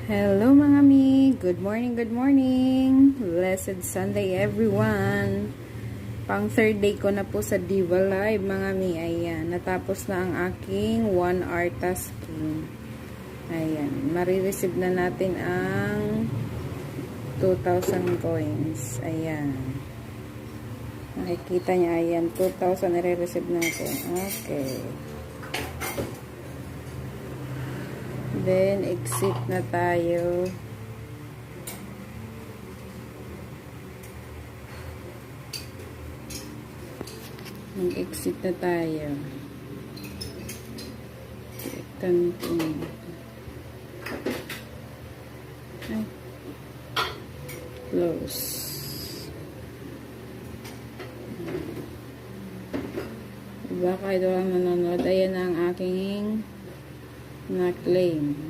Hello mga mi! Good morning, good morning! Blessed Sunday everyone! Pang third day ko na po sa Diva Live mga mi. Ayan, natapos na ang aking 1 hour tasking. Ayan, marireceive na natin ang 2,000 coins. Ayan. Nakikita niya, ayan, 2,000 nare-receive natin. Okay. Then, exit na tayo. Mag-exit na tayo. Continue. Ay. Close. Baka ito lang nanonood. Ayan ang aking na-claim.